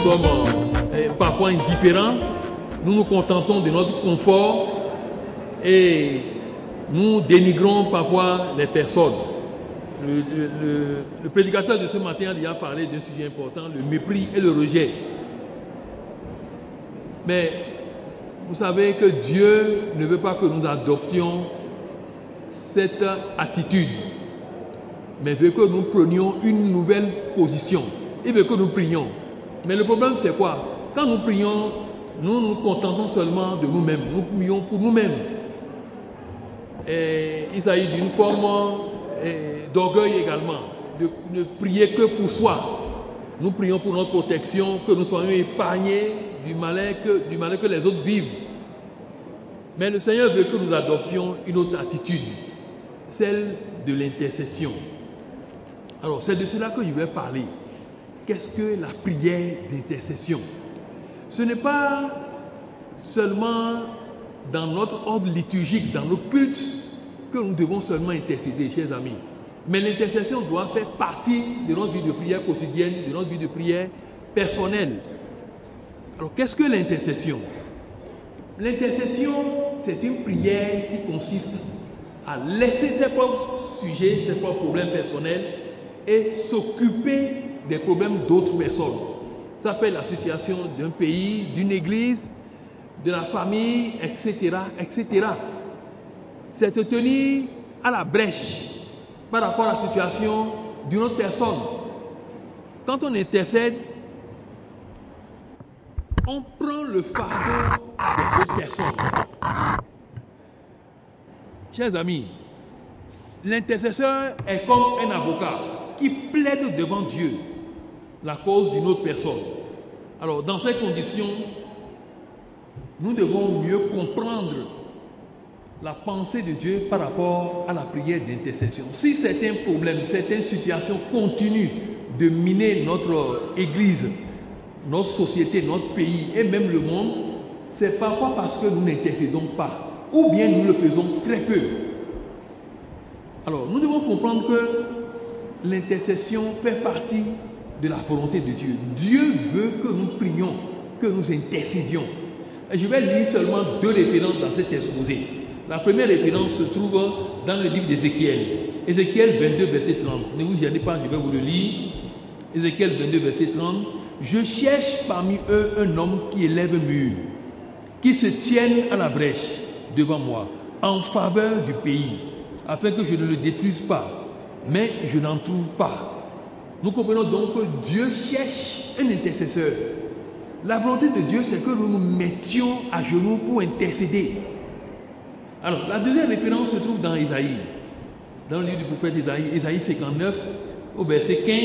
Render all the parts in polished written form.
sommes parfois indifférents, nous nous contentons de notre confort et nous dénigrons parfois les personnes. Le prédicateur de ce matin a déjà parlé d'un sujet important, le mépris et le rejet. Mais vous savez que Dieu ne veut pas que nous adoptions cette attitude, mais veut que nous prenions une nouvelle position. Il veut que nous prions. Mais le problème, c'est quoi? Quand nous prions, nous nous contentons seulement de nous-mêmes. Nous prions pour nous-mêmes. Et il s'agit d'une forme d'orgueil également, de ne prier que pour soi. Nous prions pour notre protection, que nous soyons épargnés du malheur que les autres vivent. Mais le Seigneur veut que nous adoptions une autre attitude, celle de l'intercession. Alors, c'est de cela que je vais parler. Qu'est-ce que la prière d'intercession? Ce n'est pas seulement dans notre ordre liturgique, dans nos cultes, que nous devons seulement intercéder, chers amis. Mais l'intercession doit faire partie de notre vie de prière quotidienne, de notre vie de prière personnelle. Alors, qu'est-ce que l'intercession? L'intercession, c'est une prière qui consiste à laisser ses propres sujets, ses propres problèmes personnels et s'occuper des problèmes d'autres personnes. Ça peut être la situation d'un pays, d'une église, de la famille, etc., etc. C'est se tenir à la brèche par rapport à la situation d'une autre personne. Quand on intercède, on prend le fardeau des autres personnes. Chers amis, l'intercesseur est comme un avocat qui plaide devant Dieu la cause d'une autre personne. Alors, dans ces conditions, nous devons mieux comprendre la pensée de Dieu par rapport à la prière d'intercession. Si certains problèmes, certaines situations continuent de miner notre Église, notre société, notre pays et même le monde, c'est parfois parce que nous n'intercédons pas, ou bien nous le faisons très peu. Alors, nous devons comprendre que l'intercession fait partie de la volonté de Dieu. Dieu veut que nous prions, que nous intercédions. Et je vais lire seulement 2 références dans cet exposé. La première référence se trouve dans le livre d'Ézéchiel. Ézéchiel 22, verset 30. Ne vous gênez pas, je vais vous le lire. Ézéchiel 22, verset 30. Je cherche parmi eux un homme qui élève un mur, qui se tienne à la brèche devant moi, en faveur du pays, afin que je ne le détruise pas, mais je n'en trouve pas. Nous comprenons donc que Dieu cherche un intercesseur. La volonté de Dieu, c'est que nous nous mettions à genoux pour intercéder. Alors, la deuxième référence se trouve dans Isaïe, dans le livre du prophète Isaïe, Isaïe 59, au verset 15,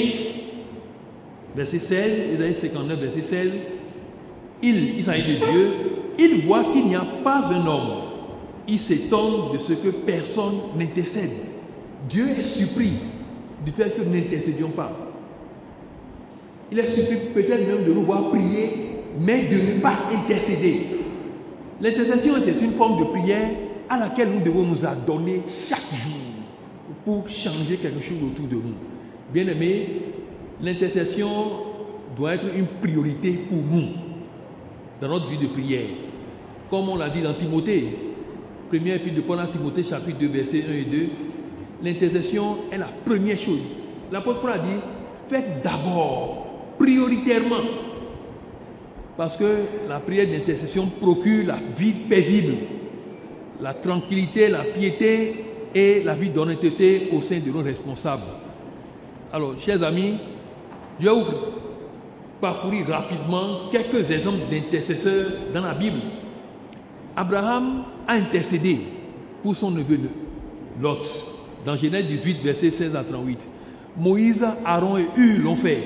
verset 16, Isaïe 59, verset 16. Il s'agit de Dieu, il voit qu'il n'y a pas un homme. Il s'étonne de ce que personne n'intercède. Dieu est surpris du fait que nous n'intercédions pas. Il est surpris peut-être même de nous voir prier, mais de ne pas intercéder. L'intercession est une forme de prière à laquelle nous devons nous adonner chaque jour pour changer quelque chose autour de nous. Bien-aimés, l'intercession doit être une priorité pour nous dans notre vie de prière. Comme on l'a dit dans Timothée, première épître de Paul à Timothée, chapitre 2, versets 1 et 2, l'intercession est la première chose. L'apôtre Paul a dit, faites d'abord, prioritairement, parce que la prière d'intercession procure la vie paisible, la tranquillité, la piété et la vie d'honnêteté au sein de nos responsables. Alors, chers amis, je vais vous parcourir rapidement quelques exemples d'intercesseurs dans la Bible. Abraham a intercédé pour son neveu Lot, dans Genèse 18, versets 16 à 38. Moïse, Aaron et Hur l'ont fait.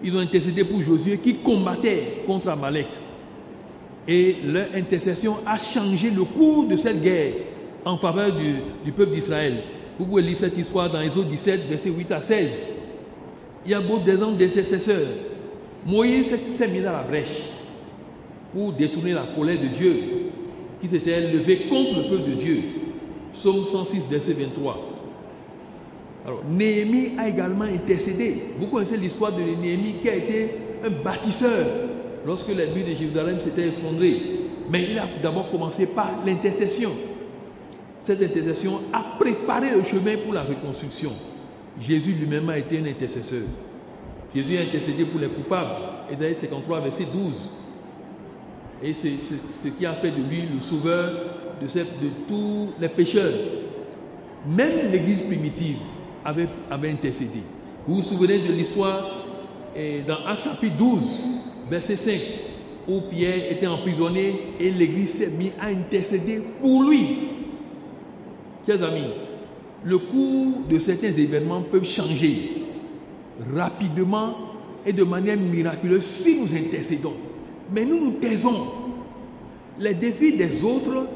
Ils ont intercédé pour Josué qui combattait contre Amalek. Et leur intercession a changé le cours de cette guerre en faveur du peuple d'Israël. Vous pouvez lire cette histoire dans Exode 17, versets 8 à 16. Il y a beaucoup d'exemples d'intercesseurs. Moïse s'est mis à la brèche pour détourner la colère de Dieu qui s'était levée contre le peuple de Dieu. Psaume 106, verset 23. Alors, Néhémie a également intercédé. Vous connaissez l'histoire de Néhémie qui a été un bâtisseur lorsque les murs de Jérusalem s'étaient effondrés. Mais il a d'abord commencé par l'intercession. Cette intercession a préparé le chemin pour la reconstruction. Jésus lui-même a été un intercesseur. Jésus a intercédé pour les coupables. Ésaïe 53, verset 12. Et c'est ce qui a fait de lui le sauveur de tous les pécheurs. Même l'Église primitive avait intercédé. Vous vous souvenez de l'histoire dans Actes chapitre 12, verset 5, où Pierre était emprisonné et l'Église s'est mise à intercéder pour lui. Chers amis, le cours de certains événements peut changer rapidement et de manière miraculeuse si nous intercédons. Mais nous nous taisons. Les défis des autres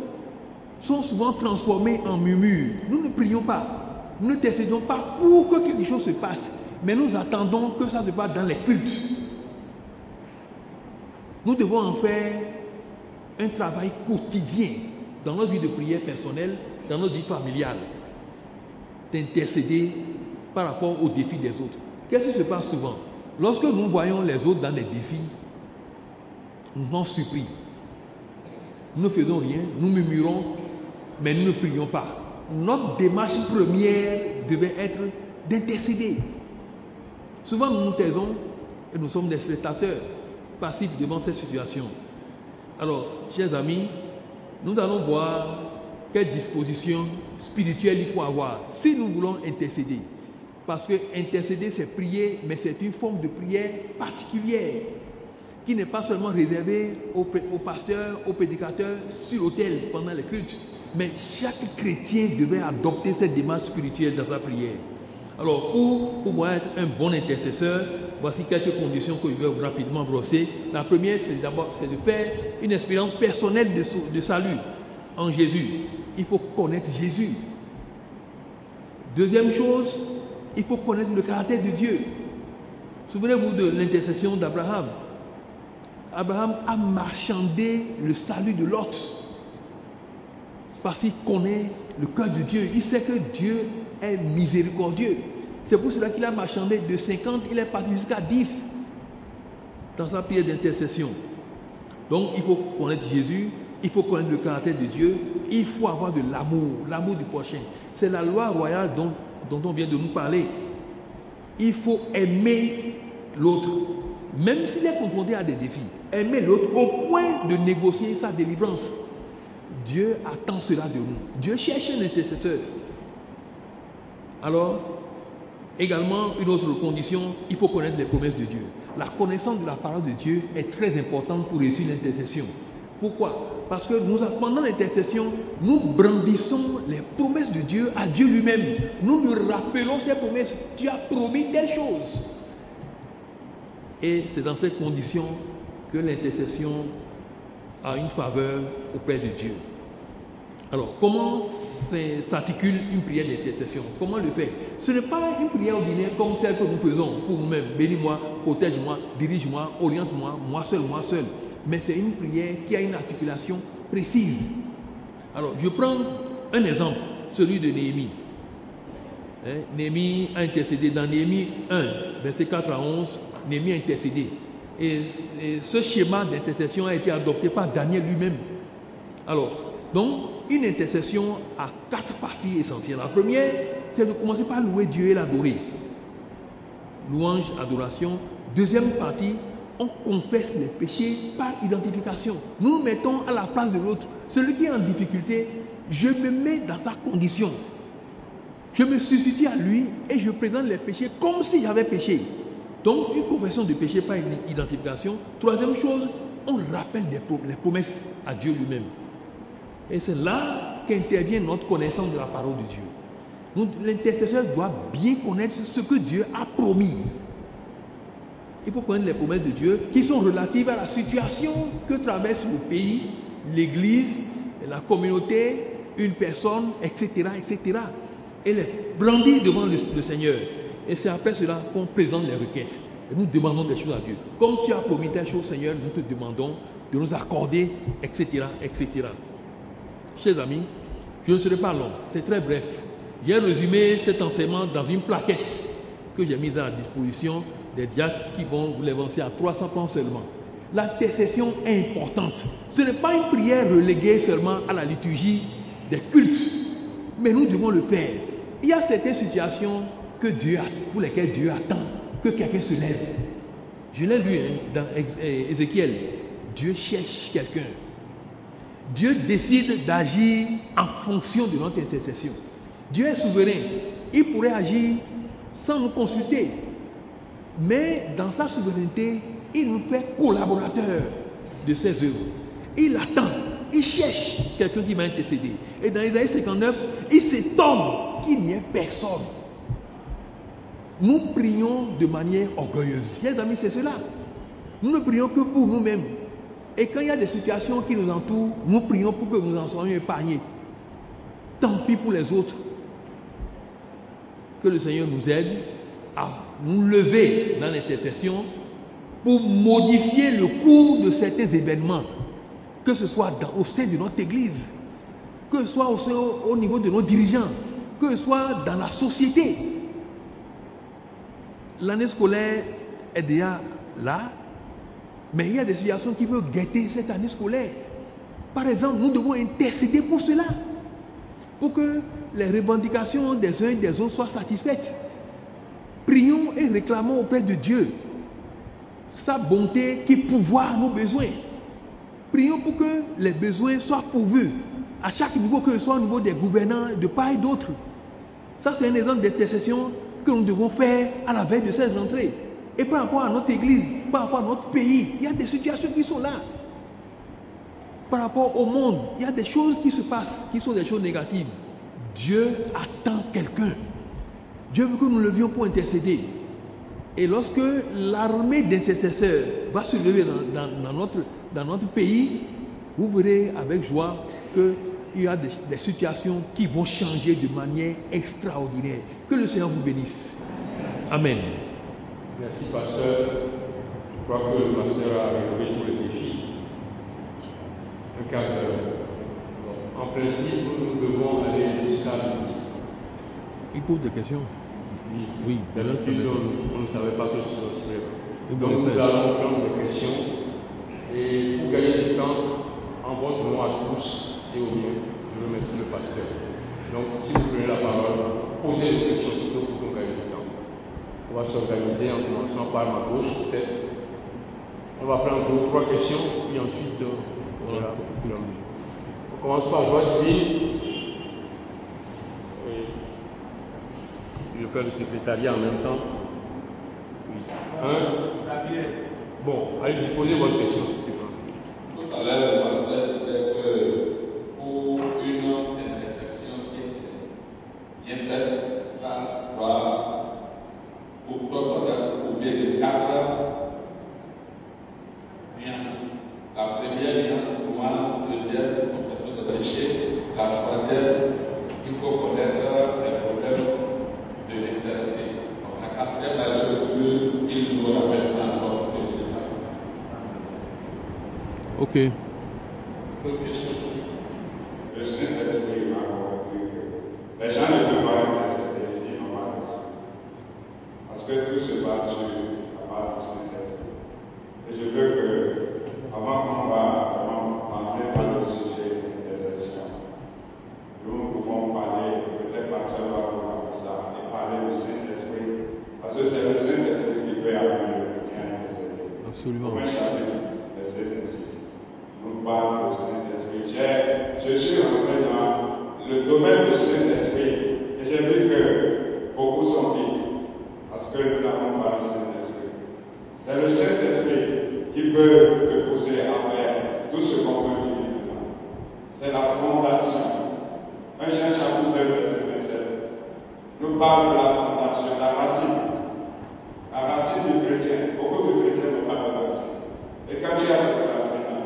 sont souvent transformés en murmures. Nous ne prions pas. Nous n'intercédons pas pour que quelque chose se passe. Mais nous attendons que ça se passe dans les cultes. Nous devons en faire un travail quotidien dans notre vie de prière personnelle, dans notre vie familiale, d'intercéder par rapport aux défis des autres. Qu'est-ce qui se passe souvent? Lorsque nous voyons les autres dans des défis, nous sommes surpris. Nous ne faisons rien, nous murmurons, mais nous ne prions pas. Notre démarche première devait être d'intercéder. Souvent nous nous taisons et nous sommes des spectateurs passifs devant cette situation. Alors, chers amis, nous allons voir quelles dispositions spirituelles il faut avoir si nous voulons intercéder. Parce que intercéder, c'est prier, mais c'est une forme de prière particulière qui n'est pas seulement réservée aux pasteurs, aux prédicateurs sur l'autel pendant les cultes, mais chaque chrétien devait adopter cette démarche spirituelle dans sa prière. Alors, pour pouvoir être un bon intercesseur, voici quelques conditions que je vais rapidement brosser. La première, c'est de faire une expérience personnelle de salut en Jésus. Il faut connaître Jésus. Deuxième chose, il faut connaître le caractère de Dieu. Souvenez-vous de l'intercession d'Abraham. Abraham a marchandé le salut de Lot parce qu'il connaît le cœur de Dieu. Il sait que Dieu est miséricordieux. C'est pour cela qu'il a marchandé de 50, il est parti jusqu'à 10 dans sa prière d'intercession. Donc il faut connaître Jésus, il faut connaître le caractère de Dieu, il faut avoir de l'amour du prochain. C'est la loi royale dont on vient de nous parler. Il faut aimer l'autre, même s'il est confronté à des défis. Aimer l'autre au point de négocier sa délivrance. Dieu attend cela de nous. Dieu cherche un intercesseur. Alors, également, une autre condition, il faut connaître les promesses de Dieu. La connaissance de la parole de Dieu est très importante pour réussir l'intercession. Pourquoi? Parce que pendant l'intercession, nous brandissons les promesses de Dieu à Dieu lui-même. Nous nous rappelons ces promesses. Tu as promis telle chose. Et c'est dans ces conditions que l'intercession a une faveur auprès de Dieu. Alors, comment s'articule une prière d'intercession? Comment le faire? Ce n'est pas une prière ordinaire comme celle que nous faisons pour nous-mêmes. Bénis-moi, protège-moi, dirige-moi, oriente-moi, moi seul. Mais c'est une prière qui a une articulation précise. Alors, je prends un exemple, celui de Néhémie. Néhémie a intercédé dans Néhémie 1, verset 4 à 11. Néhémie a intercédé. Et ce schéma d'intercession a été adopté par Daniel lui-même. Alors, donc, une intercession a 4 parties essentielles. La première, c'est de commencer par louer Dieu et l'adorer. Louange, adoration. Deuxième partie, on confesse les péchés par identification. Nous nous mettons à la place de l'autre. Celui qui est en difficulté, je me mets dans sa condition. Je me substitue à lui et je présente les péchés comme si j'avais péché. Donc, une confession de péché par identification. Troisième chose, on rappelle les promesses à Dieu lui-même. Et c'est là qu'intervient notre connaissance de la parole de Dieu. L'intercesseur doit bien connaître ce que Dieu a promis. Il faut connaître les promesses de Dieu qui sont relatives à la situation que traverse le pays, l'église, la communauté, une personne, etc., etc. Et les brandir devant le Seigneur. Et c'est après cela qu'on présente les requêtes. Et nous demandons des choses à Dieu. Comme tu as promis des choses, Seigneur, nous te demandons de nous accorder, etc., etc. Chers amis, je ne serai pas long, c'est très bref. J'ai résumé cet enseignement dans une plaquette que j'ai mise à la disposition des diacres qui vont vous l'avancer à 300 francs seulement. L'intercession est importante. Ce n'est pas une prière reléguée seulement à la liturgie des cultes, mais nous devons le faire. Il y a certaines situations que pour lesquelles Dieu attend que quelqu'un se lève. Je l'ai lu dans Ézéchiel. Dieu cherche quelqu'un. Dieu décide d'agir en fonction de notre intercession. Dieu est souverain. Il pourrait agir sans nous consulter. Mais dans sa souveraineté, il nous fait collaborateurs de ses œuvres. Il attend, il cherche quelqu'un qui va intercéder. Et dans Isaïe 59, il s'étonne qu'il n'y ait personne. Nous prions de manière orgueilleuse. Chers amis, c'est cela. Nous ne prions que pour nous-mêmes. Et quand il y a des situations qui nous entourent, nous prions pour que nous en soyons épargnés. Tant pis pour les autres. Que le Seigneur nous aide à nous lever dans l'intercession pour modifier le cours de certains événements, que ce soit au sein de notre Église, que ce soit au niveau de nos dirigeants, que ce soit dans la société. L'année scolaire est déjà là, mais il y a des situations qui peuvent guetter cette année scolaire. Par exemple, nous devons intercéder pour cela, pour que les revendications des uns et des autres soient satisfaites. Prions et réclamons auprès de Dieu sa bonté qui pourvoit nos besoins. Prions pour que les besoins soient pourvus à chaque niveau, que ce soit au niveau des gouvernants de part et d'autre. Ça, c'est un exemple d'intercession que nous devons faire à la veille de cette rentrée. Et par rapport à notre Église, par rapport à notre pays, il y a des situations qui sont là. Par rapport au monde, il y a des choses qui se passent, qui sont des choses négatives. Dieu attend quelqu'un. Dieu veut que nous levions pour intercéder. Et lorsque l'armée d'intercesseurs va se lever dans notre pays, vous verrez avec joie qu'il y a des situations qui vont changer de manière extraordinaire. Que le Seigneur vous bénisse. Amen. Merci, pasteur. Je crois que le pasteur a relevé tous les défis. Un quart d'heure. En principe, nous devons aller jusqu'à midi. Il pose des questions. Oui. D'habitude, on ne savait pas que ce serait. Donc, nous allons prendre des questions. Et pour gagner du temps, en votre nom à tous et au mieux, je remercie le pasteur. Donc, si vous prenez la parole, posez des questions plutôt pour qu'on gagne du temps. On va s'organiser en commençant par ma gauche, peut-être. On va prendre 2 ou 3 questions, puis ensuite, voilà. On commence par Joie Divine. Je vais faire le secrétariat en même temps. Oui. Bon, allez-y, posez votre question. Tout à l'heure, le pasteur disait que pour une intersection bien faite, ça doit, pour toi, être couplé de 4 nuances. La première nuance, moi, deuxième, confession de péché. La troisième, il faut connaître les problèmes de l'intéressé. Donc la quatrième, il nous rappelle ça encore, c'est le débat. Ok. Autre question aussi. Le Saint-Esprit m'a convaincu que les gens ne peuvent pas intercéder s'ils n'ont pas l'Esprit. Parce que tout se base sur la base du Saint-Esprit. Et je veux que, avant qu'on va vraiment rentrer dans le sujet d'intercession, nous pouvons parler, peut-être pasteur va voir comme ça, et parler du Saint-Esprit. Parce que c'est le Saint-Esprit qui peut amener le chrétien à intercéder. Absolument. Romains chapitre, verset 26. Nous parle du Saint-Esprit. Je suis rentré dans le domaine du Saint-Esprit et j'ai vu que beaucoup sont vides parce que nous n'avons pas le Saint-Esprit. C'est le Saint-Esprit qui peut te pousser à faire tout ce qu'on peut dire maintenant. C'est la fondation. 1 Jean chapitre 2, verset 27 nous parle de la fondation, la racine. La racine du chrétien. Beaucoup de chrétiens n'ont pas de racine. Et quand tu as cette racine-là,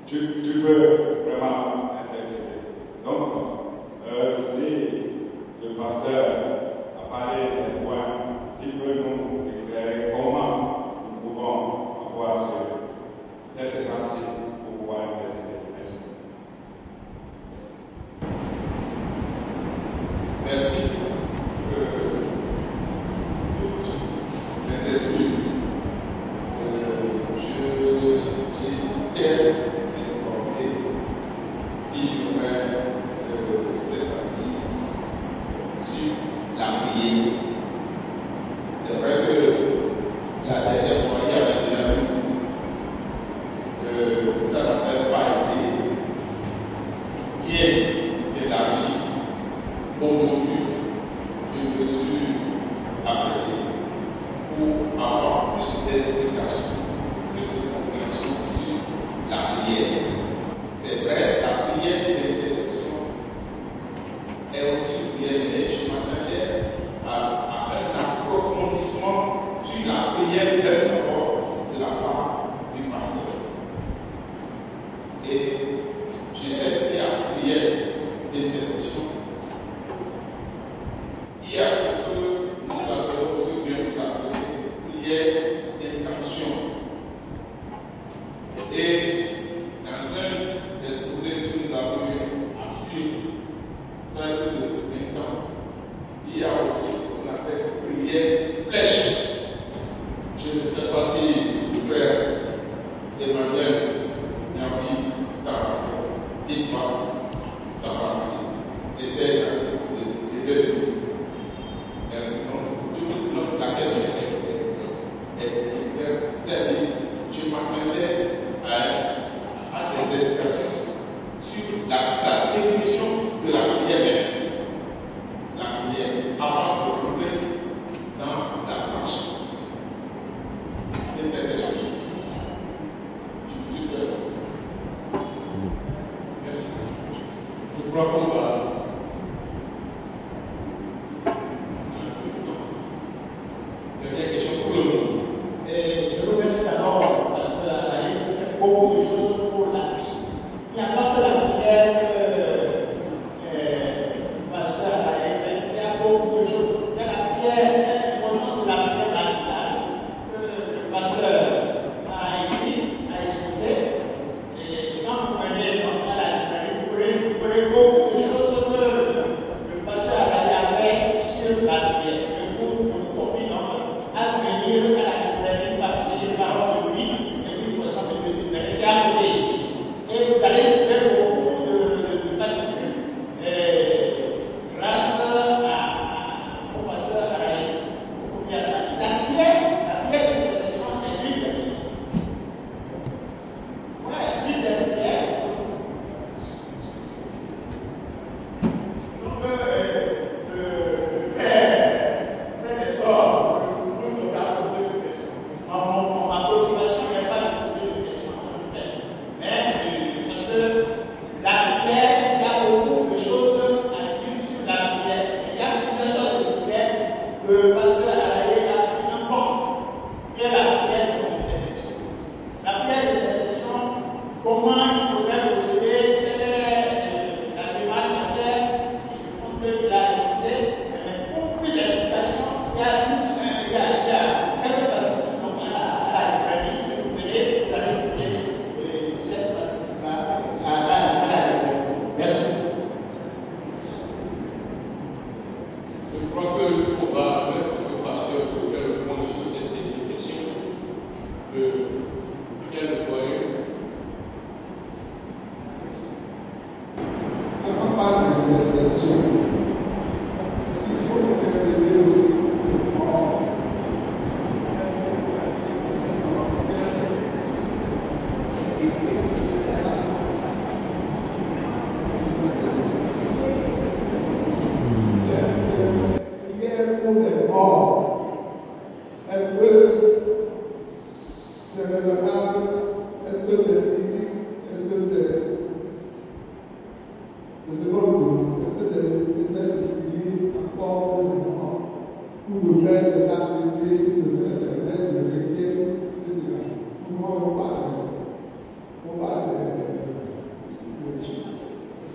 tu peux vraiment intercéder. Donc, si le pasteur a parlé des points, s'il peut nous éclairer comment nous pouvons avoir cette racine pour pouvoir intercéder. Merci. Merci. L'Esprit prière. C'est vrai que la dernière fois, il y avait déjà une chose. Ça n'avait pas été bien élargi. Aujourd'hui, je me suis appelé pour avoir plus d'explications, plus de compréhension sur la prière. C'est vrai, la prière d'intercession est aussi une prière, mais je m'attendais à un approfondissement sur la prière d'un rapport de la part du pasteur. Et je sais qu'il y a une prière d'intercession. Il y a ce que nous appelons aussi bien prière d'intention. Et dans un exposé que nous avons eu à suivre, ça a été de 20 ans, il y a aussi ce qu'on appelle prière flèche. Je ne sais pas si le frère Emmanuel Niambi, ça va faire. Dites-moi, ça va faire. C'était les deux. La question est c'est-à-dire, je m'attendais à des explications sur la définition de la prière même. La prière, avant de rentrer dans la marche d'intercession. Je suis fait. Merci. Je crois qu'on va. Dernière question pour le monde. Je remercie d'abord parce que la fait beaucoup de choses pour la vie. Il n'y a pas que la prière que le pasteur a fait, il y a beaucoup de choses. Il y a la prière, l'importance de la prière radicale que le pasteur a écrit, a exposé. Et quand vous prenez donc à la librairie, vous prenez beaucoup de choses que le pasteur a fait sur la prière. Je vous copie donc à venir à la librairie, papier, des paroles de lui, et puis vous ressentez de librairie, gardez ici. Et vous allez faire beaucoup de facilité grâce au pasteur Araï. La prière d'intercession est l'une des prières. Oui, l'une des prières. Donc, le frère des sorts, nous regardons deux questions. Ma préoccupation n'est pas de poser des questions en tant que tel. Mais parce que la prière, il y a beaucoup de choses à dire sur la prière. Il y a plusieurs sortes de prières que le pasteur Araï a pris en compte. Il y a la prière de l'intercession. La prière d'intercession, comment il faudrait procéder, quelle est la démarche à faire. Je pense qu'il a écouté, mais pour plus d'explications, il y a quelques personnes donc à la librairie, je vous verrai, vous allez écouter cette personne-là à la librairie. Merci. Je crois que on va avec le pasteur pour faire le point sur cette question de quel point. Quand on parle d'intercession, est-ce qu'il faut intervenir aussi prière pour les morts? Est-ce que c'est raisonnable? Est-ce que c'est biblique? Est-ce que c'est seconde groupe? Est-ce que c'est nécessaire de prier encore pour les morts? Ou de faire des sacrifices, de faire des messes, de requêtes, etc. Souvent on parle de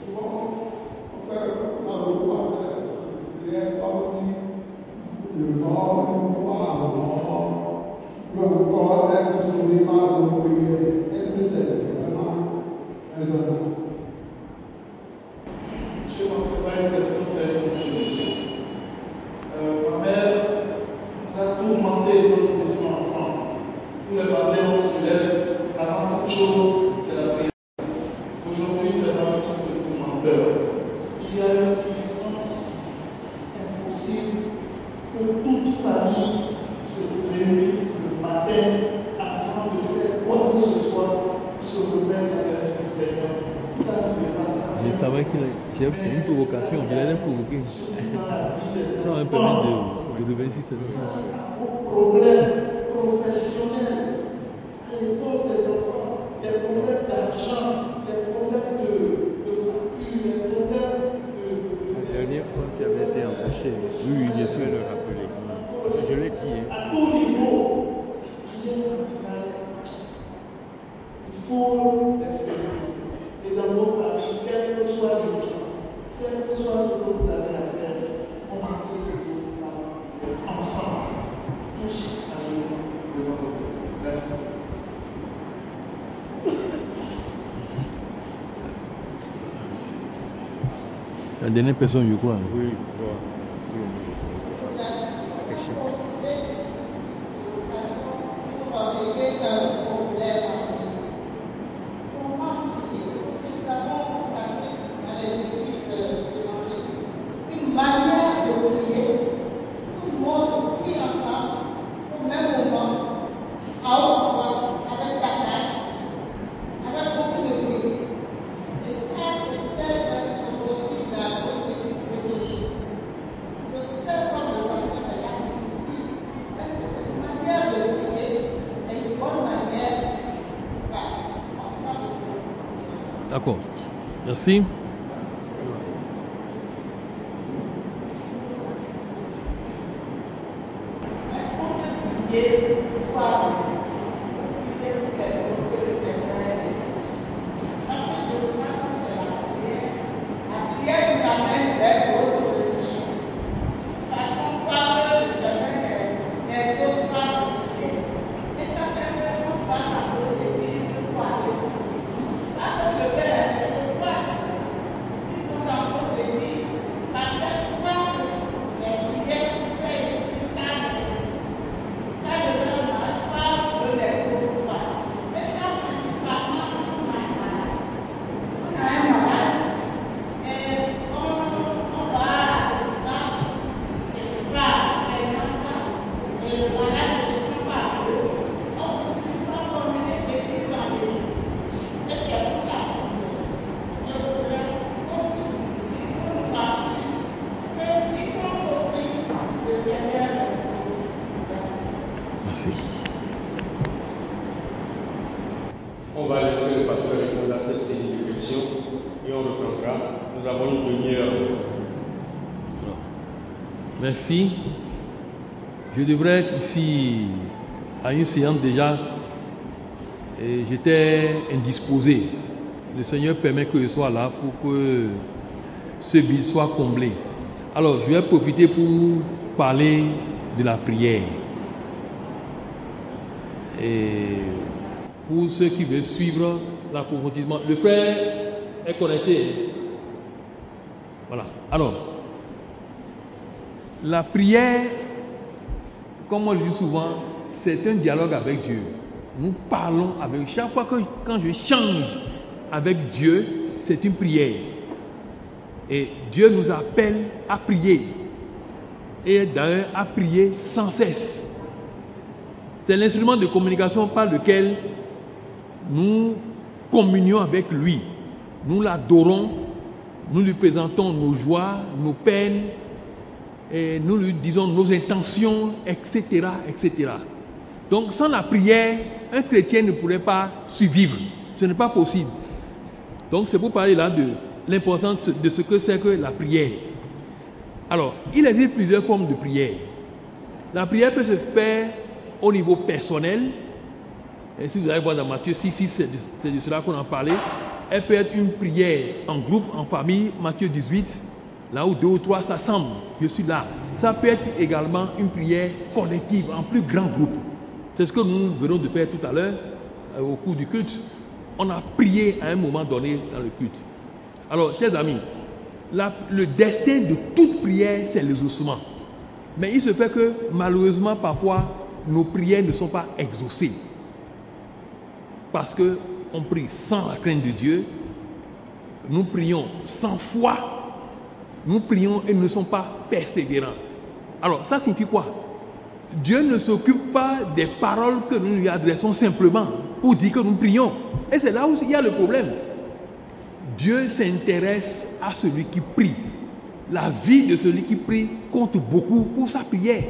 souvent on fait dans le droit de prière comme si le mort, le mort, peut encore être sur l'image de prière. Est-ce que c'est vraiment raisonnable? Je pense que ce n'est pas une question, c'est une question. Ma mère nous a tourmenté quand nous étions enfants. Tous les matins, on se lève, avant toute chose, c'est la prière. Aujourd'hui, c'est vraiment ce que tourmenteur. Il y a une puissance impossible que toute famille se réunisse le matin afin de faire quoi que ce soit sur le même avec le Seigneur. Ça ne dépasse pas. Je savais que j'ai une provocation, je l'ai provoqué. Ça va me permettre de revenir sur ça. C'est un gros problème professionnel à l'école des enfants, les problèmes d'argent, les problèmes de voiture, les problèmes de. La dernière fois tu avais été empêché, oui, je suis le rappeler. Je l'ai dit. À tout niveau, il faut l'expérimenter. Et dans vos familles, quelle que soit l'urgence, quel que soit ce que vous avez à faire, commencez toujours par ensemble, tous à genoux devant le Seigneur. Merci. La dernière personne, je crois. Oui, je crois. Question. Une manière de prier, tout le monde prie ensemble au même moment, à haute voix, avec la tâche, avec beaucoup de bruit. Et ça, c'est tel aujourd'hui dans notre église méthodiste. De faire comme le pasteur de la méthodiste, est-ce que cette manière de prier est une bonne manière? D'accord. Merci. Merci. On va laisser le pasteur répondre à cette série de questions et on reprendra. Nous avons une demi-heure. Merci. Je devrais être ici à une séance déjà et j'étais indisposé. Le Seigneur permet que je sois là pour que ce vide soit comblé. Alors, je vais profiter pour parler de la prière. Et pour ceux qui veulent suivre l'approfondissement, le frère est connecté. Voilà. Alors, la prière, comme on le dit souvent, c'est un dialogue avec Dieu. Nous parlons avec chaque fois que quand je change avec Dieu, c'est une prière. Et Dieu nous appelle à prier. Et d'ailleurs à prier sans cesse. C'est l'instrument de communication par lequel nous communions avec lui. Nous l'adorons, nous lui présentons nos joies, nos peines, et nous lui disons nos intentions, etc., etc. Donc sans la prière, un chrétien ne pourrait pas survivre. Ce n'est pas possible. Donc c'est pour parler là de l'importance de ce que c'est que la prière. Alors, il existe plusieurs formes de prière. La prière peut se faire au niveau personnel. Et si vous allez voir dans Matthieu 6, c'est de cela qu'on en parlait. Elle peut être une prière en groupe, en famille, Matthieu 18, là où 2 ou 3 s'assemblent, je suis là. Ça peut être également une prière collective, en plus grand groupe. C'est ce que nous venons de faire tout à l'heure, au cours du culte. On a prié à un moment donné dans le culte. Alors, chers amis, le destin de toute prière, c'est l'exaucement. Mais il se fait que, malheureusement, parfois, nos prières ne sont pas exaucées. Parce qu'on prie sans la crainte de Dieu, nous prions sans foi, nous prions et ne sommes pas persévérants. Alors, ça signifie quoi? Dieu ne s'occupe pas des paroles que nous lui adressons simplement pour dire que nous prions. Et c'est là où il y a le problème. Dieu s'intéresse à celui qui prie. La vie de celui qui prie compte beaucoup pour sa prière.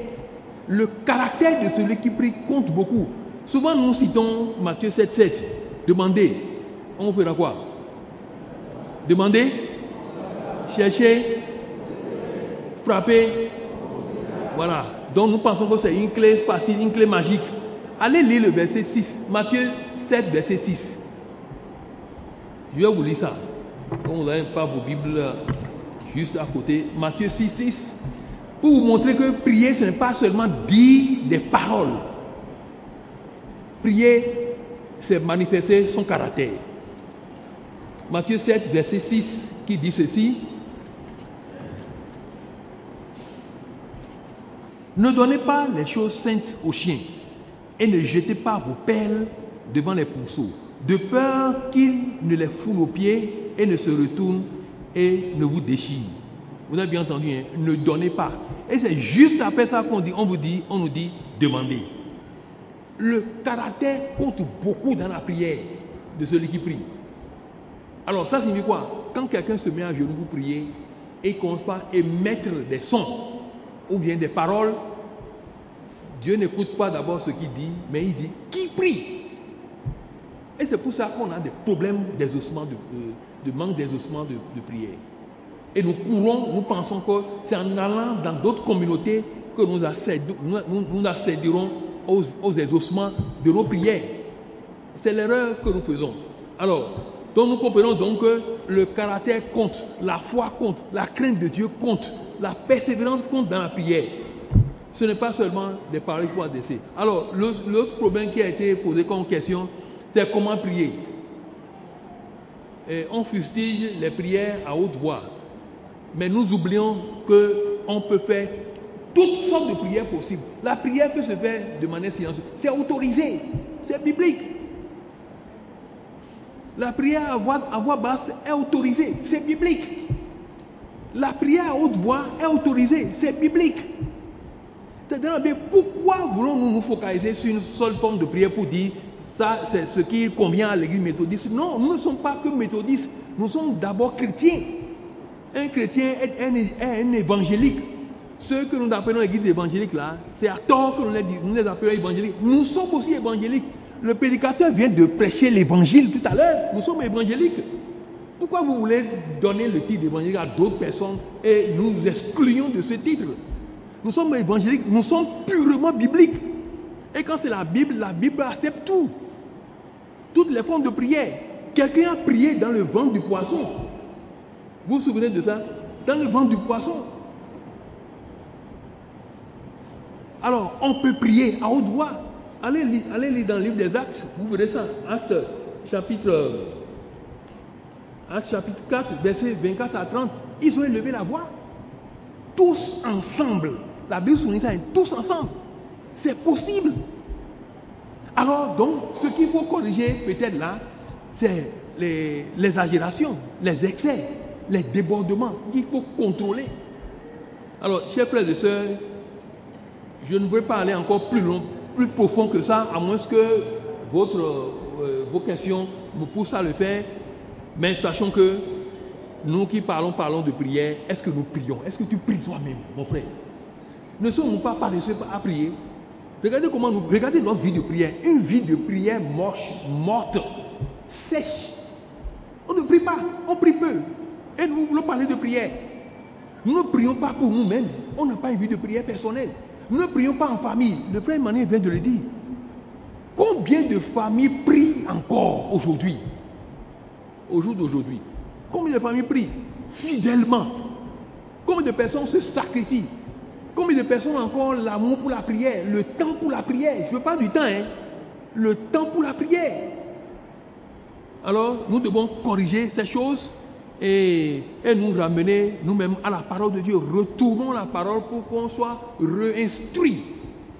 Le caractère de celui qui prie compte beaucoup. Souvent, nous citons Matthieu 7,7. Demandez. On fera quoi? Demandez, cherchez, frappez. Voilà. Donc nous pensons que c'est une clé facile, une clé magique. Allez lire le verset 6. Matthieu 7, verset 6. Je vais vous lire ça. Donc vous n'avez pas vos Bibles juste à côté. Matthieu 6, 6. Pour vous montrer que prier, ce n'est pas seulement dire des paroles. Prier, c'est manifester son caractère. Matthieu 7, verset 6, qui dit ceci. Ne donnez pas les choses saintes aux chiens et ne jetez pas vos perles devant les pourceaux, de peur qu'ils ne les foulent aux pieds et ne se retournent et ne vous déchirent. Vous avez bien entendu, hein? Ne donnez pas. Et c'est juste après ça qu'on dit, on nous dit, demandez. Le caractère compte beaucoup dans la prière de celui qui prie. Alors ça signifie quoi? Quand quelqu'un se met à genoux pour prier et commence par émettre des sons ou bien des paroles, Dieu n'écoute pas d'abord ce qu'il dit, mais il dit qui prie. Et c'est pour ça qu'on a des problèmes d'exaucement, de manque d'exaucement de prière. Et nous courons, nous pensons que c'est en allant dans d'autres communautés que nous accéderons aux exaucements de nos prières. C'est l'erreur que nous faisons. Alors, donc nous comprenons donc que le caractère compte, la foi compte, la crainte de Dieu compte, la persévérance compte dans la prière. Ce n'est pas seulement des paroles qu'il faut adresser. Alors, l'autre problème qui a été posé comme question, c'est comment prier. Et on fustige les prières à haute voix. Mais nous oublions qu'on peut faire toutes sortes de prières possibles. La prière peut se faire de manière silencieuse. C'est autorisé. C'est biblique. La prière à voix basse est autorisée. C'est biblique. La prière à haute voix est autorisée. C'est biblique. C'est-à-dire, pourquoi voulons-nous nous focaliser sur une seule forme de prière pour dire ça, c'est ce qui convient à l'église méthodiste? Non, nous ne sommes pas que méthodistes. Nous sommes d'abord chrétiens. Un chrétien est un évangélique. Ceux que nous appelons l'église évangélique là, c'est à tort que nous les appelons évangéliques. Nous sommes aussi évangéliques. Le prédicateur vient de prêcher l'évangile tout à l'heure. Nous sommes évangéliques. Pourquoi vous voulez donner le titre d'évangélique à d'autres personnes et nous excluons de ce titre? Nous sommes évangéliques, nous sommes purement bibliques. Et quand c'est la Bible accepte tout. Toutes les formes de prière. Quelqu'un a prié dans le ventre du poisson. Vous vous souvenez de ça? Dans le ventre du poisson. Alors, on peut prier à haute voix. Allez lire dans le livre des Actes, vous verrez ça. Actes chapitre 4, versets 24 à 30. Ils ont élevé la voix. Tous ensemble. La Bible souligne ça, tous ensemble. C'est possible. Alors, donc, ce qu'il faut corriger peut-être là, c'est les exagérations, les excès, les débordements qu'il faut contrôler. Alors, chers frères et sœurs, je ne veux pas aller encore plus profond que ça, à moins que vos questions me poussent à le faire. Mais sachons que nous qui parlons de prière, est-ce que nous prions? Est-ce que tu pries toi-même, mon frère? Ne sommes-nous pas paresseux à prier? Regardez notre vie de prière. Une vie de prière morte, sèche. On ne prie pas, on prie peu. Et nous voulons parler de prière. Nous ne prions pas pour nous-mêmes. On n'a pas une vie de prière personnelle. Nous ne prions pas en famille. Le frère Emmanuel vient de le dire. Combien de familles prient encore aujourd'hui? Au jour d'aujourd'hui. Combien de familles prient fidèlement? Combien de personnes se sacrifient? Combien de personnes ont encore l'amour pour la prière, le temps pour la prière? Je ne veux pas du temps, hein? Le temps pour la prière. Alors, nous devons corriger ces choses et nous ramener nous-mêmes à la parole de Dieu. Retournons la parole pour qu'on soit réinstruit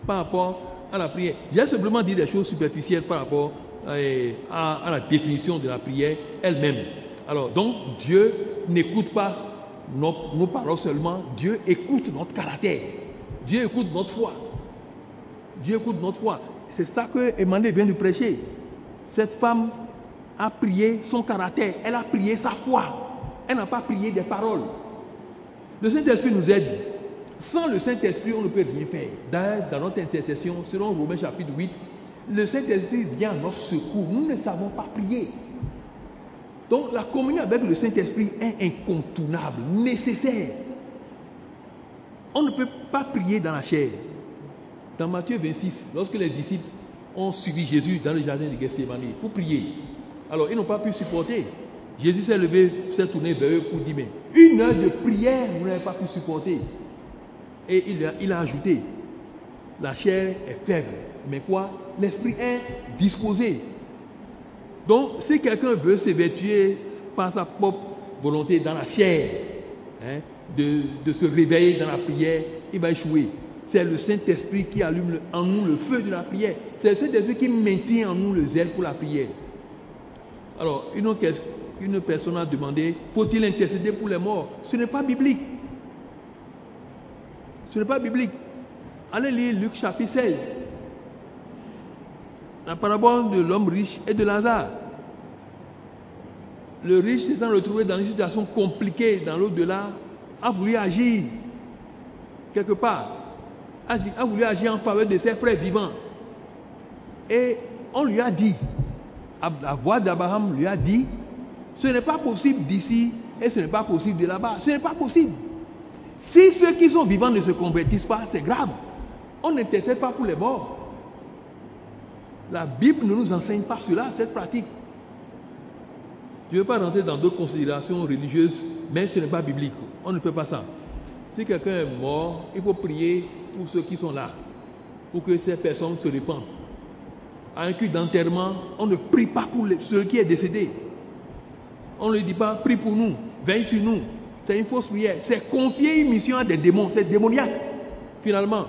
par rapport à la prière. J'ai simplement dit des choses superficielles par rapport à la définition de la prière elle-même. Alors, donc, Dieu n'écoute pas nos paroles seulement, Dieu écoute notre caractère. Dieu écoute notre foi. Dieu écoute notre foi. C'est ça que Emmanuel vient de prêcher. Cette femme a prié son caractère, elle a prié sa foi. Elle n'a pas prié des paroles. Le Saint-Esprit nous aide. Sans le Saint-Esprit, on ne peut rien faire. Dans notre intercession, selon Romains chapitre 8, le Saint-Esprit vient à notre secours. Nous ne savons pas prier. Donc la communion avec le Saint-Esprit est incontournable, nécessaire. On ne peut pas prier dans la chair. Dans Matthieu 26, lorsque les disciples ont suivi Jésus dans le jardin de Gethsémani pour prier, alors ils n'ont pas pu supporter. Jésus s'est levé, s'est tourné vers eux pour dire, mais une heure de prière, vous n'avez pas pu supporter. Et il a ajouté, la chair est faible, mais quoi? L'esprit est disposé. Donc, si quelqu'un veut s'évertuer par sa propre volonté dans la chair, de se réveiller dans la prière, il va échouer. C'est le Saint-Esprit qui allume en nous le feu de la prière. C'est le Saint-Esprit qui maintient en nous le zèle pour la prière. Alors, une personne a demandé, faut-il intercéder pour les morts? Ce n'est pas biblique. Ce n'est pas biblique. Allez lire Luc chapitre 16. La parabole de l'homme riche et de Lazare. Le riche s'étant retrouvé dans une situation compliquée dans l'au-delà, a voulu agir quelque part, a voulu agir en faveur de ses frères vivants. Et on lui a dit, la voix d'Abraham lui a dit, ce n'est pas possible d'ici et ce n'est pas possible de là-bas. Ce n'est pas possible. Si ceux qui sont vivants ne se convertissent pas, c'est grave. On n'intercède pas pour les morts. La Bible ne nous enseigne pas cela, cette pratique. Je ne veux pas rentrer dans d'autres considérations religieuses, mais ce n'est pas biblique. On ne fait pas ça. Si quelqu'un est mort, il faut prier pour ceux qui sont là, pour que ces personnes se répandent. À un culte d'enterrement, on ne prie pas pour celui qui est décédé. On ne lui dit pas, prie pour nous, veille sur nous. C'est une fausse prière. C'est confier une mission à des démons, c'est démoniaque. Finalement,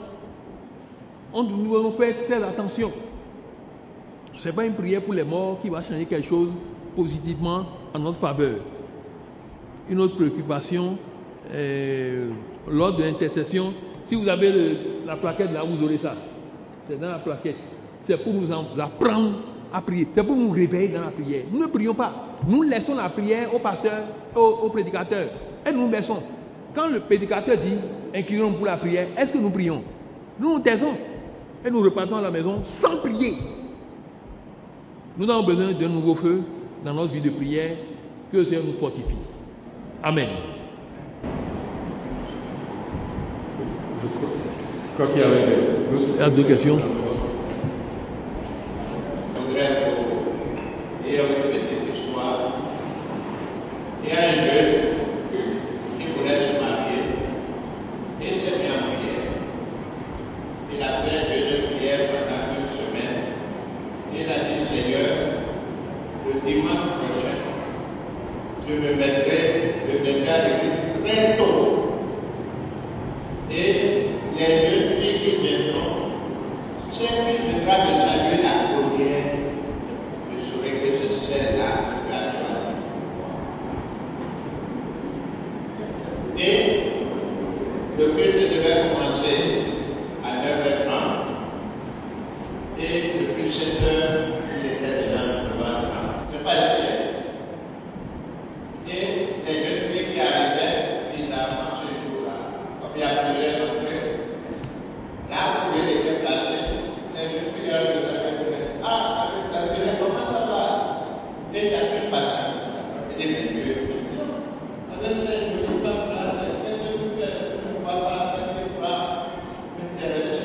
nous devons faire très attention. Ce n'est pas une prière pour les morts qui va changer quelque chose positivement en notre faveur. Une autre préoccupation, lors de l'intercession, si vous avez la plaquette là, vous aurez ça. C'est dans la plaquette. C'est pour nous apprendre à prier. C'est pour nous réveiller dans la prière. Nous ne prions pas. Nous laissons la prière au pasteur, au prédicateur. Et nous baissons. Quand le prédicateur dit inclinons pour la prière, est-ce que nous prions? Nous nous taisons. Et nous repartons à la maison sans prier. Nous avons besoin d'un nouveau feu dans notre vie de prière, que le Seigneur nous fortifie. Amen. Je crois qu'il y avait Il y a deux questions. Je voudrais dire une petite histoire. Il y a un jeune qui voulait se marier et il s'est mis en prière. Il a fait une prière pendant une semaine. Il a dit, Seigneur, le dimanche prochain, je me mettrai à l'église très tôt. Et les jeunes filles qui viendront, celles qui viendront de saluer la première, je saurai que c'est celle-là que tu as choisie. Et le culte devait commencer à 9h30 et depuis 7h, il était déjà devant le camp. Je n'ai pas essayé. Et les jeunes filles qui arrivaient, ils avancent ce jour-là. Comme il y a plusieurs d'entre eux, là où il était placé, les jeunes filles allaient saluer. Ah, avec la télé, comment ça va? Et chacun passait comme ça. Et des milieux, avec ces jolies femmes-là, est-ce que je ne vois pas cette bras m'intéresser?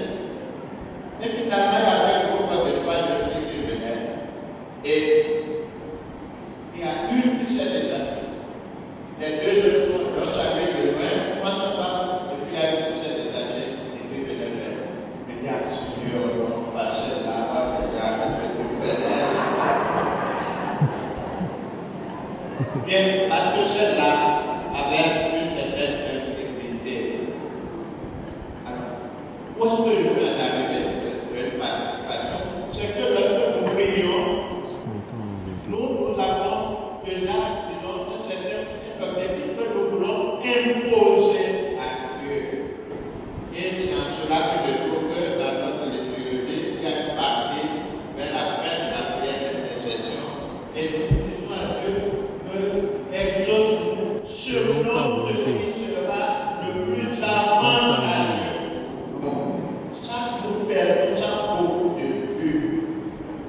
Et finalement, il y avait un groupe de 3 jeunes filles qui venaient. Et il y a une qui s'est détachée. Les deux jeunes sont leur salué de loin, moi ça va, et puis il y a une qui s'est détachée, et puis venait vers. Mais il y a Seigneur, on passait là-bas, regarde, que tu fais là. Bien, parce que celle-là avait une certaine inflexibilité. Alors, où est-ce que je veux en arriver de une participation? C'est que lorsque nous prions, nous avons déjà, disons, un certain objectif que nous voulons imposer à Dieu. Et c'est en ce les gens beaucoup de vues.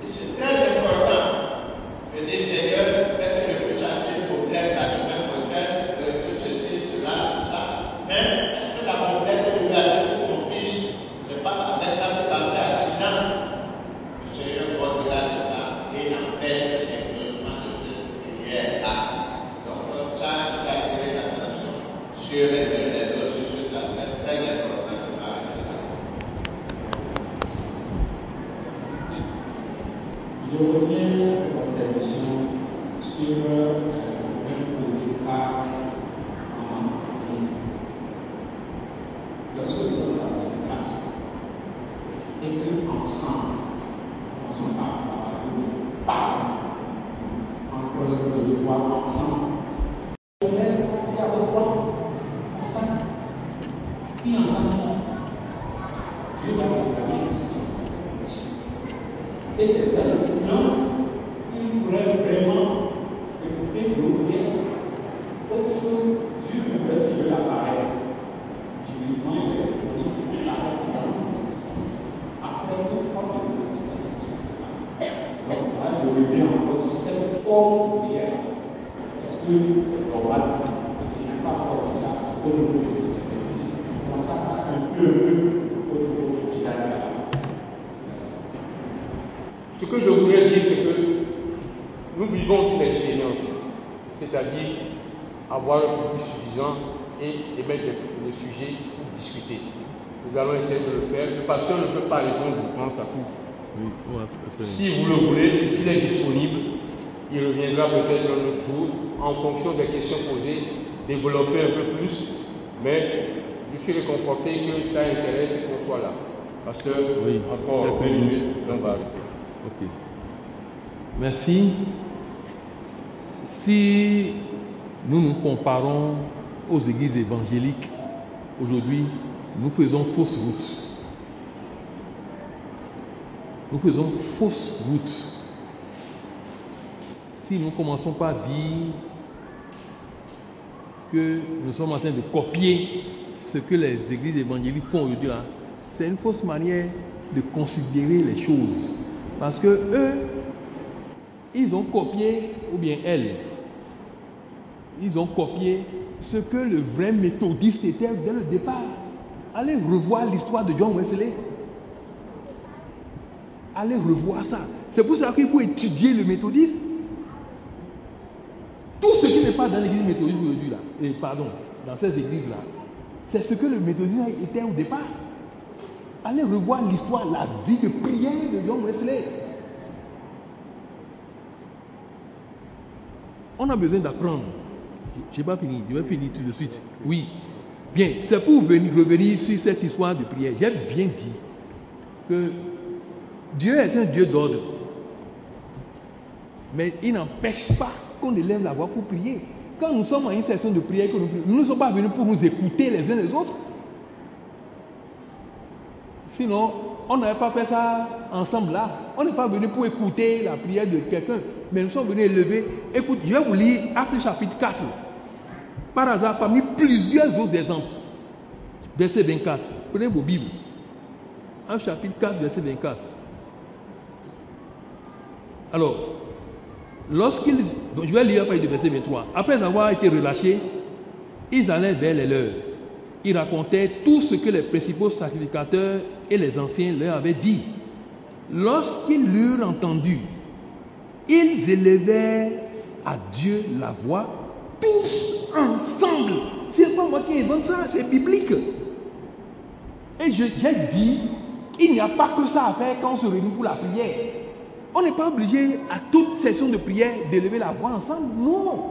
Et c'est très important que les Seigneur fait que je peux changer le problème la semaine prochaine, tout ceci, cela, tout ça. Mais est-ce que la problème que je vais aller pour mon fils, c'est pas avec ça tout à fait accident? Le Seigneur portera de ça et empêche l'exaucement de cette prière-là. Donc, ça, il va attirer l'attention sur les autres, sur cet aspect très important de ma vie. Je reviens à votre émission sur le problème politique en Afrique. Lorsque nous sommes dans une place et que ensemble, nous ne sommes pas entre le devoir ensemble. Il y a d'autres comme ça qui en a Dieu va regarder ici. Et c'est dans le silence qu'il pourrait vraiment écouter nos prières. Autre chose, Dieu me fait si je l'appareil. Je lui demande de répondre dans le silence. Après toute forme de silence. Donc là, je reviens encore sur cette forme de prière. Est-ce que c'est probable qu'il n'y a pas encore de ça au niveau de l'Église? On commence à un peu au niveau de l'État. Ce que je voudrais dire, c'est que nous vivons une expérience, c'est-à-dire avoir un public suffisant et émettre des sujets pour discuter. Nous allons essayer de le faire. Le pasteur ne peut pas répondre, je pense, à tout. Oui, si vous le voulez, s'il est disponible, il reviendra peut-être un autre jour en fonction des questions posées, développer un peu plus, mais je suis réconforté que ça intéresse et qu'on soit là. Pasteur, oui, encore 20 minutes, on va arrêter. Ok. Merci. Si nous nous comparons aux églises évangéliques, aujourd'hui, nous faisons fausse route. Nous faisons fausse route. Si nous commençons par dire que nous sommes en train de copier ce que les églises évangéliques font aujourd'hui là, c'est une fausse manière de considérer les choses. Parce que eux, ils ont copié, ou bien elles, ils ont copié ce que le vrai méthodiste était dès le départ. Allez revoir l'histoire de John Wesley. Allez revoir ça. C'est pour ça qu'il faut étudier le méthodisme. Tout ce qui n'est pas dans l'église méthodiste aujourd'hui, là, et pardon, dans ces églises-là, c'est ce que le méthodisme était au départ. Allez revoir l'histoire, la vie de prière de John Wesley. On a besoin d'apprendre. Je n'ai pas fini, je vais finir tout de suite. Oui. Bien, c'est pour revenir sur cette histoire de prière. J'ai bien dit que Dieu est un Dieu d'ordre. Mais il n'empêche pas qu'on élève la voix pour prier. Quand nous sommes en une session de prière, nous ne sommes pas venus pour nous écouter les uns les autres. Sinon, on n'avait pas fait ça ensemble là. On n'est pas venu pour écouter la prière de quelqu'un. Mais nous sommes venus élever. Écoute, je vais vous lire Actes chapitre 4. Par hasard, parmi plusieurs autres exemples. Verset 24. Prenez vos Bibles. Actes chapitre 4, verset 24. Alors, donc je vais lire à partir du verset 23. Après avoir été relâchés, ils allaient vers les leurs. Ils racontaient tout ce que les principaux sacrificateurs et les anciens leur avaient dit. Lorsqu'ils l'eurent entendu, ils élevèrent à Dieu la voix, tous ensemble. C'est pas moi qui invente ça, c'est biblique. Et j'ai dit, il n'y a pas que ça à faire quand on se réunit pour la prière. On n'est pas obligé à toute session de prière d'élever la voix ensemble. Non.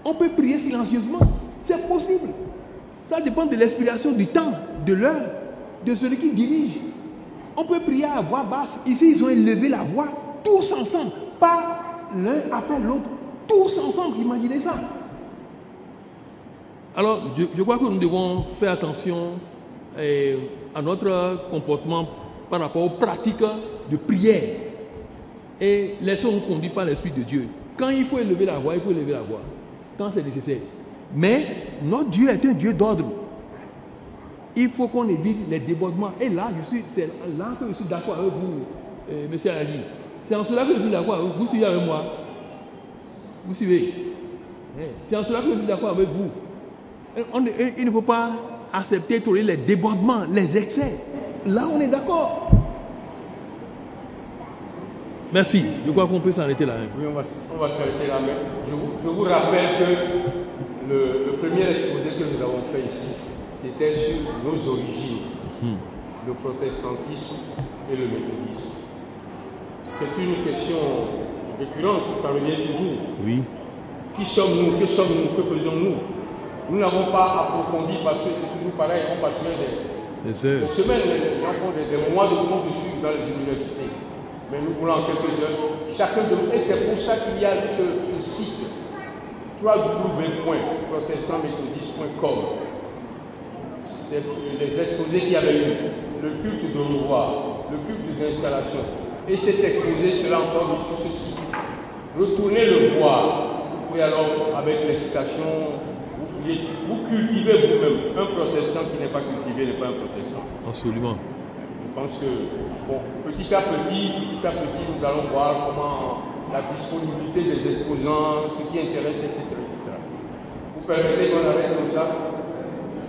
On peut prier silencieusement. C'est possible. Ça dépend de l'inspiration du temps, de l'heure, de celui qui dirige. On peut prier à voix basse. Ici, ils ont élevé la voix tous ensemble. Pas l'un après l'autre. Tous ensemble. Imaginez ça. Alors, je crois que nous devons faire attention à notre comportement par rapport aux pratiques de prière. Et laissons-nous conduire par l'Esprit de Dieu. Quand il faut élever la voix, il faut élever la voix. Quand c'est nécessaire. Mais notre Dieu est un Dieu d'ordre. il faut qu'on évite les débordements. Et là, c'est là que je suis d'accord avec vous, monsieur Agi. C'est en cela que je suis d'accord avec vous. Vous suivez avec moi? Vous suivez? C'est en cela que je suis d'accord avec vous. Il ne faut pas accepter les débordements, les excès. Là, on est d'accord. Merci. Je crois qu'on peut s'arrêter là. Oui, on va s'arrêter là. Mais je vous rappelle que le premier exposé que nous avons fait ici, c'était sur nos origines, le protestantisme et le méthodisme. C'est une question récurrente, ça revient toujours. Oui. Qui sommes-nous? Que sommes-nous? Que faisons-nous? Nous n'avons pas approfondi parce que c'est toujours pareil, on passe des semaines, les gens font des mois de cours dessus dans les universités. Mais nous voulons en quelques heures, chacun de nous, et c'est pour ça qu'il y a ce site, www.protestantmethodiste.com. C'est les exposés qu'il y avait eu, le culte de revoir, le culte d'installation. Et cet exposé sera encore mis sur ce site. Retournez le voir. Vous pouvez alors, avec les citations, vous cultivez vous-même. Un protestant qui n'est pas cultivé n'est pas un protestant. Absolument. Je pense que, bon, petit à petit, nous allons voir comment la disponibilité des exposants, ce qui intéresse, etc. Vous permettez qu'on arrête comme ça?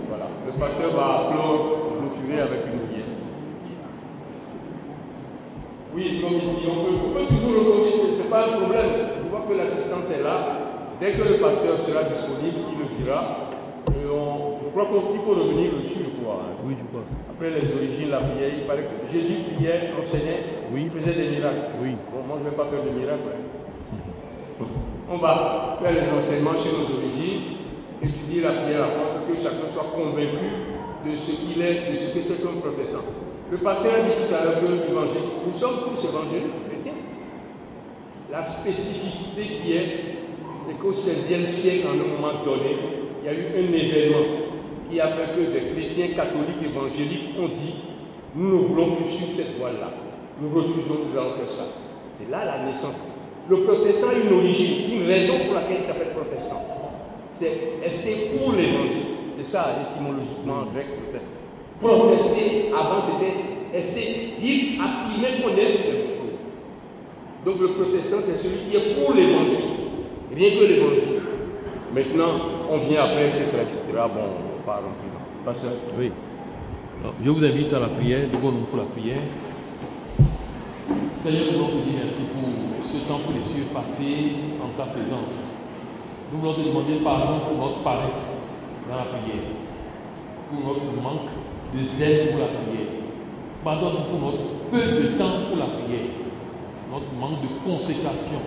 Voilà. Le pasteur va clôturer avec une prière. Oui, comme il dit, on peut toujours le conduire, ce n'est pas un problème. Je vois que l'assistance est là. Dès que le pasteur sera disponible, il le dira. Et je crois qu'il faut revenir dessus, quoi. Oui, je crois. Après les origines, la prière, il paraît que Jésus priait, enseignait, il faisait des miracles. Oui. Bon, moi, je ne vais pas faire de miracles. On va faire les enseignements chez nos origines, étudier la prière afin que chacun soit convaincu de ce qu'il est, de ce que c'est qu'un protestant. Le pasteur a dit tout à l'heure que l'évangile, nous sommes tous évangéliques chrétiens. La spécificité qui est, c'est qu'au XVIe siècle, en un moment donné, il y a eu un événement qui a fait que des chrétiens catholiques évangéliques ont dit nous ne voulons plus suivre cette voie-là. Nous refusons, nous allons faire ça. C'est là la naissance. Le protestant a une origine, une raison pour laquelle il s'appelle protestant. C'est rester pour l'évangile. C'est ça, étymologiquement en grec, le fait. Protester, avant c'était rester, dire, affirmer qu'on aime quelque chose. Donc le protestant, c'est celui qui est pour l'évangile. Rien que l'évangile. Maintenant, on vient après, etc. Bon, on part en plus. Pasteur. Oui. Alors, je vous invite à la prière, devant nous pour la prière. Seigneur, nous voulons te dire merci pour ce temps précieux passé en ta présence. Nous voulons te demander pardon pour notre paresse dans la prière, pour notre manque de zèle pour la prière. Pardonne-nous pour notre peu de temps pour la prière, notre manque de consécration.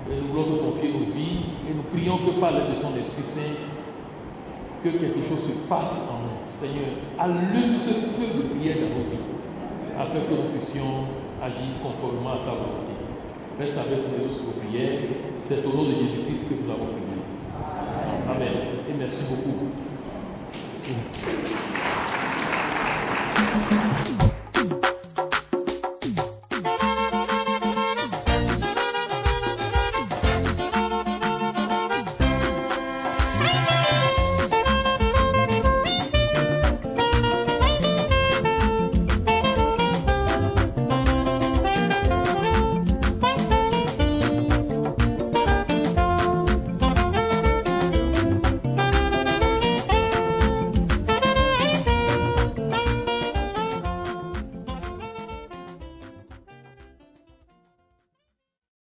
Et nous voulons te confier nos vies et nous prions que par l'aide de ton Esprit Saint, que quelque chose se passe en nous. Seigneur, allume ce feu de prière dans nos vies, afin que nous puissions agir conformément à ta volonté. Reste avec nous sur nos prières. C'est au nom de Jésus-Christ que nous avons prié. Amen. Et merci beaucoup.